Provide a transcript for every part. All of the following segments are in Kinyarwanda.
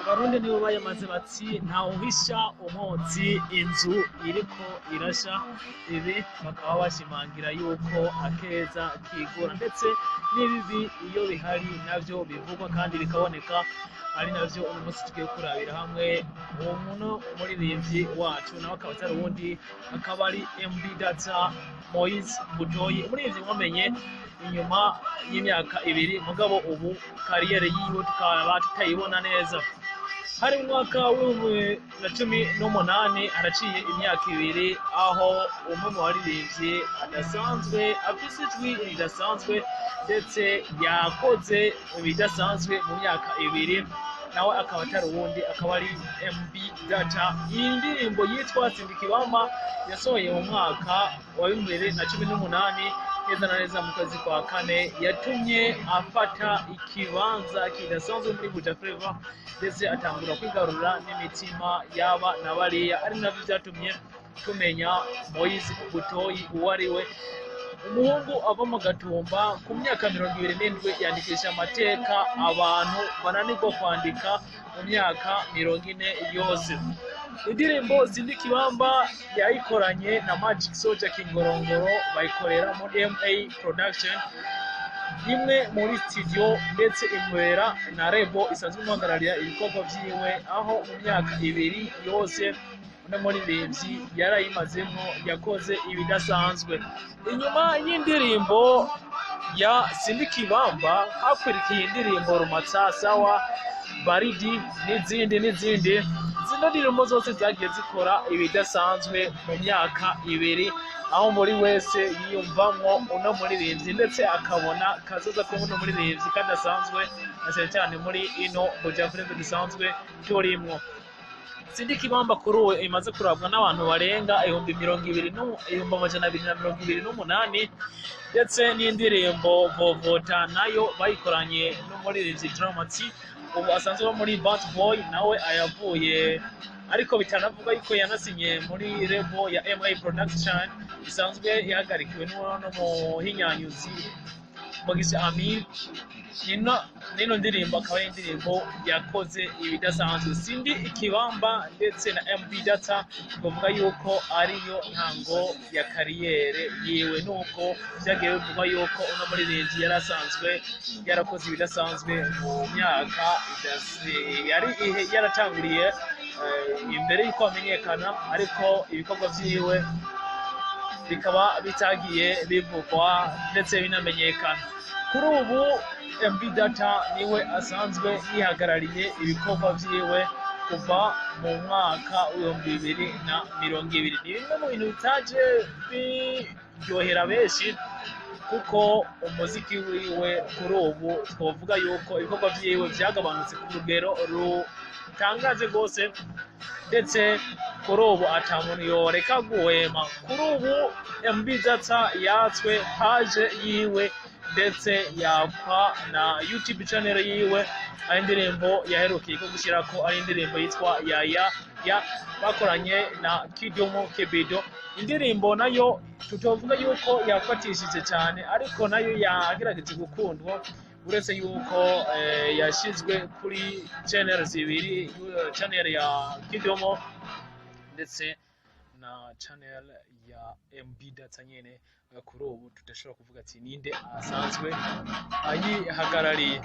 Abarundi nibo bayamaze bati ntawuhisha umwotsi inzu iriko irasha. Ibi bakaba bashimangira yuko akeza kigura, ndetse n'ibibi iyo bihari navyo bivugwa kandi bikaboneka, ari navyo uno munsi tugiye kurabira hamwe. Uwo muntu umuririmbyi wacu nawe akaba atari uwundi, akaba ari MB Data Moise Butoyi, umuririmbyi mwamenye inyuma y'imyaka 2 mugabo ubu kariyeri yiwe tukaba tutayibona neza. Hari mu mwaka w'2018 haraciye imyaka 2 aho umwe mu baririmbyi adasanzwe afise ijwi ridasanzwe ndetse yakoze ibidasanzwe mu myaka 2, nawe akaba atari uwundi, akaba ari MB Data. Iyi ndirimbo yitwa Sindikibamba yasohoye mu mwaka wa 2018 neza na neza mu kwezi kwa 4, yatumye afata ikibanza kidasanzwe muri Buja Flava ndetse atangura kwigarura n'imitima yaba na bariya, ari navyo byatumye tumenya Moise Butoyi uwo ari we. Umuhungu ava mu Gatumba ku myaka 27 yandikisha amateka abantu bananirwa kwandika mu myaka 40 yose. Indirimbo Sindikibamba yayikoranye na Magic Soldier Kingorongoro, bayikorera muri MA Production, imwe muri studio ndetse imwera na Rebo isanzwe imuhagararira ibikorwa vyiwe, aho mu myaka 2 yose n'umuririmbyi yarayimazemo yakoze ibidasanzwe. Inyuma y'indirimbo ya Sindikibamba hakwirikiye indirimbo Rumatsa Sawa, Baridi n'izindi. Zino ndirimbo zose zagiye zikora ibidasanzwe mu myaka 2, aho muri wese yiyumvamwo uno muririmbyi ndetse akabona kazoza ko uno muririmbyi kadasanzwe, cyane muri ino Buja Flava dusanzwe turimwo. Sindikibamba kuri uwe imaze kurabwa n'abantu barenga 228 ndetse n'indirimbo Vovota nayo bayikoranye n'umuririmbyi Dramati, ubu asanzwe muri Bad Boy, nawe ayavuye, ariko bitanavuga yuko yanasinye muri Rebo ya MA Production isanzwe ihagarikiwe n'umuhinyanyuzi Mugisha Amir. Nino ndirimbo akaba ari indirimbo yakoze ibidasanzwe. Sindikibamba ndetse na MB Data bavuga yuko ariyo ntango ya kariyere yiwe, nuko byagiye bivuga yuko uno muririmbyi yarasanzwe yarakoze ibidasanzwe mu myaka yari yaratanguriye imbere y'uko amenyekana, ariko ibikorwa vyiwe bikaba bitagiye bivugwa ndetse binamenyekana. Kuri ubu MB Data niwe asanzwe yihagarariye ibikorwa vyiwe kuva mu mwaka w'2020. Ni bimwe mu bintu bitaje biryohera benshi, kuko umuziki wiwe kuri ubu twovuga yuko ibikorwa vyiwe vyagabanutse ku rugero rutangaje rwose, ndetse kuri ubu ata muntu yoreka guhema. Kuri ubu MB Data yatswe page yiwe ndetse yapfa na YouTube channel yiwe, ari indirimbo yaherukiye ko gushyirako, ari indirimbo yitwa ya bakoranye na Kidomo Kebido. Indirimbo nayo tutovuga yuko yafatishije cyane, ariko nayo yagerageje gukundwa, uretse yuko yashizwe kuri channel 2, channel ya Kidomo ndetse na channel ya MB Data nyene. Kuri ubu tudashobora kuvuga ati ninde asanzwe ayihagarariye.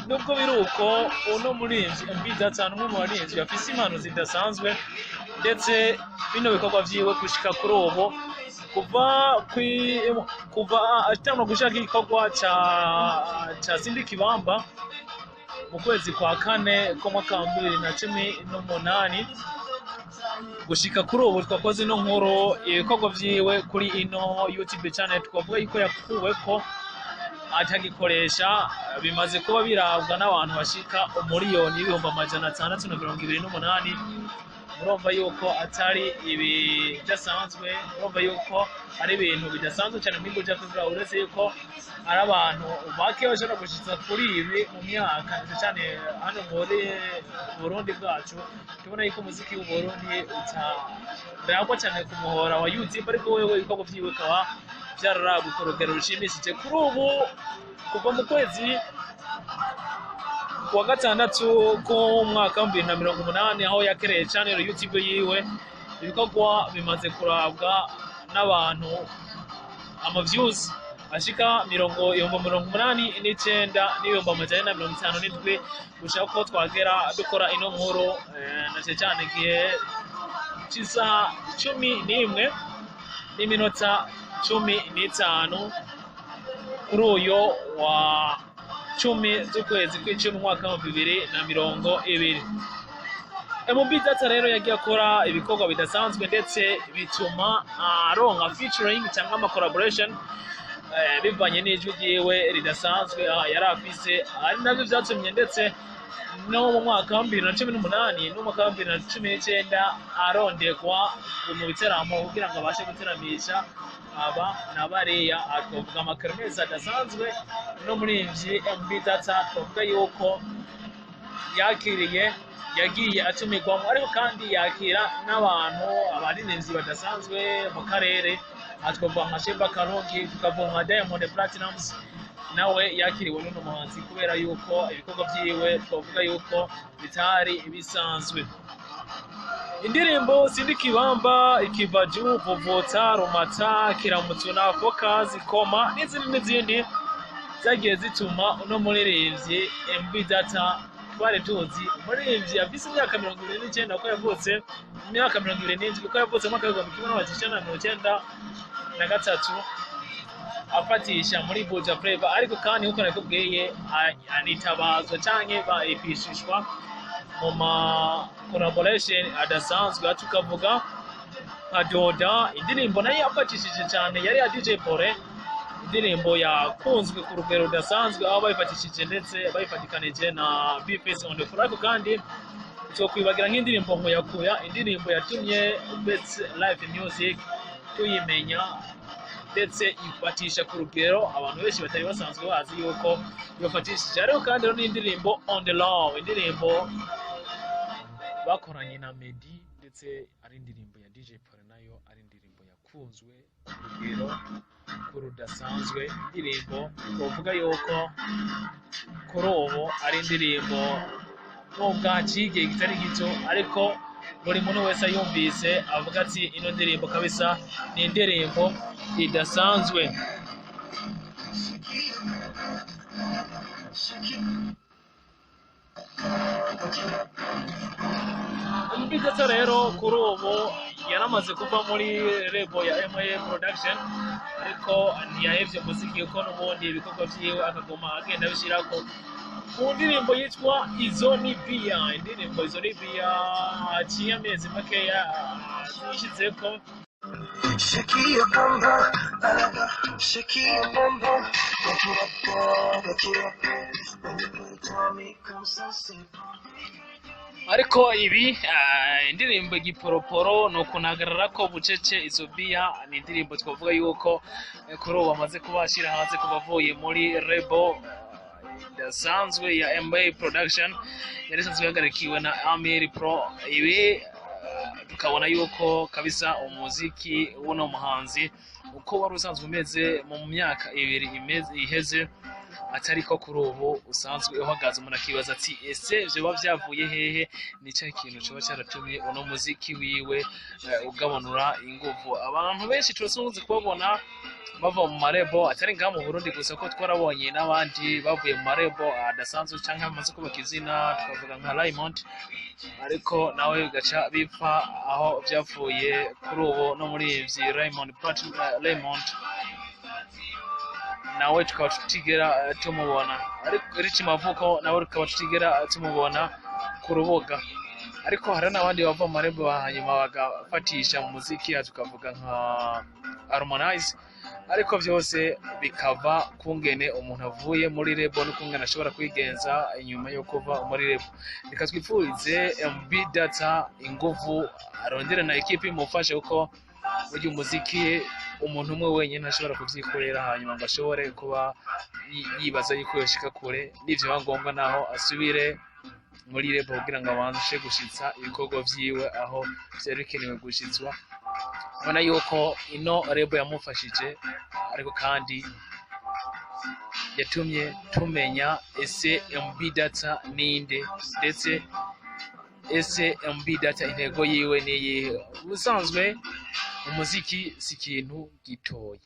Nubwo biruko uno muririmbyi MB Data n'umwe mu baririmbyi bafise impano zidasanzwe, ndetse bino bikorwa vyiwe gushika kuri ubu kuva atama gushaka igikorwa ca Sindikibamba mu kwezi kwa 4 ko mwaka 2018 gushika kuri ubu twakoze no nkuru ibikorwa vyiwe kuri ino YouTube channel, twavuga yuko yakuweko atagikoresha, bimaze kuba birabwa n'abantu bashika 1,628,000. Murumva yuko atari ibidasanzwe, murumva yuko ari ibintu bidasanzwe cyane muri Buja Flava, uretse yuko ari abantu bake bashobora gushitsa kuri ibi mu myaka cyane hano muri Burundi bwacu. Tubona yuko umuziki w'u Burundi ragwa cyane ku muhora wa YouTube ariko wewe ibikorwa vyiwe kaba vyararagwa ku rugero rushimishije kuri ubu kuva mu kwezi kuwa gatandatu ko mwaka 2080 aho yakereye channel YouTube yiwe ibikorwa bimaze kurabwa n'abantu views ashika 89,957 gushaka ko twagera dukora ino nkuru nace cyane gihe cy'isaha 11 n'iminota 15 kuri uyo wa 10 z'ukwezi kw'icumi umwaka wa 2020. MB Data rero yagiye akora ibikorwa bidasanzwe ndetse bituma aronka featuring cyangwa ama collaboration bivanye n'ijwi ryiwe ridasanzwe yari afise ari nabyo byatumye ndetse no mu mwaka wa 2018 no mu mwaka wa 2019 arondekwa mu biteramo kugira ngo abashe guteramisha aba nabariya atwovuga amakermeza adasanzwe no muri ivyi MB Data twovuga yuko yagiye atumirwamo ariko kandi yakira n'abantu abarinzi badasanzwe mu karere atwovuga nka Sheba Karongi tukavuga nka Diamond Platnumz nawe yakiriwe n'uno muhanzi kubera yuko ibikorwa vyiwe twovuga yuko bitari bisanzwe. Indirimbo Sindi Kibamba, Ikivaju, Vovota, Romata, Kiramutso na Focus, Koma n'izindi zagiye zituma uno muririmbyi MB Data twari tuzi umuririmbyi afise imyaka 29 ko yavutse imyaka 27 ko yavutse mu mwaka wa 1993 afatisha muri Buja Flavor ariko kandi uko nakubwiye anitabazwa canke baipishishwa mu ma collaboration adasanzwe tukavuga nka Doda indirimbo nayo yafatishije cyane yari ya DJ Pore indirimbo yakunzwe ku rugero rudasanzwe aho bayifatishije ndetse bayifatikanije na B-Face on the floor ariko kandi twokwibagira nk'indirimbo Nkuyakuya indirimbo yatumye Best Live Music tuyimenya ndetse ifatisha ku rugero abantu benshi batari basanzwe bazi yuko yafatishije ariko kandi no indirimbo On the Law indirimbo bakoranye na Meddy ndetse ari indirimbo ya DJ Pore nayo ari indirimbo yakunzwe ku rugero kurudasanzwe indirimbo twovuga yuko kuri ubu ari indirimbo n'ubwaci igihe kitari gito ariko buri muntu wese yumvise avuga ati ino ndirimbo kabisa ni indirimbo idasanzwe. MB Data rero kuri ubu yaramaze kuva muri label ya MA Production ariko ntiyahevye muziki uko n'ubundi ibikorwa vyiwe akagoma agenda bishirako ku ndirimbo yitwa Izo ni Bia indirimbo Izo ni Bia aciye amezi makeya zishizeko Shakia bomba, Shakia bomba, ariko ibi indirimbo Igiporoporo no kunagarara ko bucece Izo Bia ni indirimbo twavuga yuko kuri ubu bamaze kubashira hanze kubavuye muri label idasanzwe ya MA Production yari isanzwe yagarikiwe na Amir Pro ibi tukabona yuko kabisa umuziki w'uno muhanzi uko wari usanzwe umeze mu myaka ibiri iheze atari ko kuri ubu usanzwe uhagaze umuntu akibaza ati ese byo byavuye hehe nicyo ikintu cyo cyaratumye uno muziki wiwe ugabanura ingufu abantu benshi turusunze kubabona bava mu marebo atari ngaha mu Burundi gusa ko twarabonye n'abandi bavuye mu marebo adasanzwe cyangwa amaze kubaka izina twavuga nka Raymond ariko nawe bigaca bipfa aho byavuye kuri ubu no muri ivyi Raymond nawe tukaba tutigera tumubona ariko Rich Mavuko nawe tukaba tutigera tumubona ku rubuga ariko hari n'abandi bava mu marebo hanyuma bagafatisha mu muziki tukavuga nka Harmonize ariko byose bikava kungene umuntu avuye muri label no kungana ashobora kwigenza inyuma yo kuva muri label. Reka twipfurize MB Data inguvu arondera na equipe imufashe uko buryo umuziki umuntu umwe wenyine ntashobora kuvyikorera hanyuma ngo ashobore kuba yibaza yuko yoshika kure n'ivyo bangombwa naho asubire muri label kugira ngo abanze gushitsa ibikorwa vyiwe aho byari bikenewe gushitswa ubona yuko ino rebo yamufashije, ariko kandi yatumye tumenya ese MB Data ninde, ndetse ese MB Data intego yiwe niyihe. Ubusanzwe umuziki si ikintu gitoya,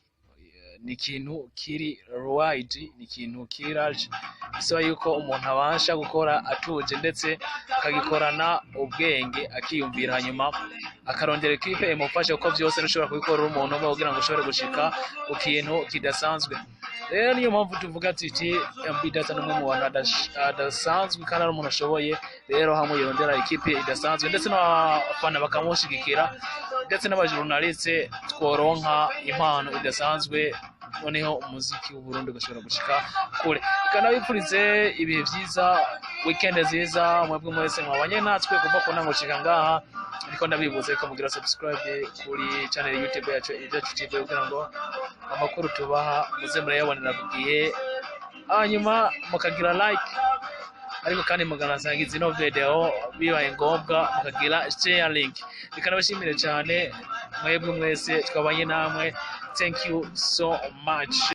ni ikintu kiri wide, ni ikintu kiri large, bisaba yuko umuntu abasha gukora atuje, ndetse akagikorana ubwenge, akiyumvira, hanyuma akarondera ekipe imufasha, kuko byose ntushobora kubikorera umuntu umwe kugira ngo ushobore gushika ku kintu kidasanzwe. Rero niyo mpamvu tuvuga tuti MB Data ni umwe mu bantu adasanzwe kandi ari umuntu ashoboye. Rero hamwe yondera ekipe idasanzwe, ndetse n'abafana bakamushigikira, ndetse n'abajournaliste tworonka impano idasanzwe, noneho umuziki w'u Burundi ugashobora gushika kure. Kana bipfurize ibihe byiza, weekend nziza, mwebwe mwese mwabanye natwe kuva ku ntango gushika ngaha. Ariko ndabibuze ko mugira subscribe kuri channel YouTube yacu Ibyacu TV, kugira ngo amakuru tubaha muze murayabonera ku gihe, hanyuma mukagira like, ariko kandi muganasangiza ino video bibaye ngombwa, mukagira share link. Bikanabashimire cyane mwebwe mwese twabanye namwe. Thank you so much.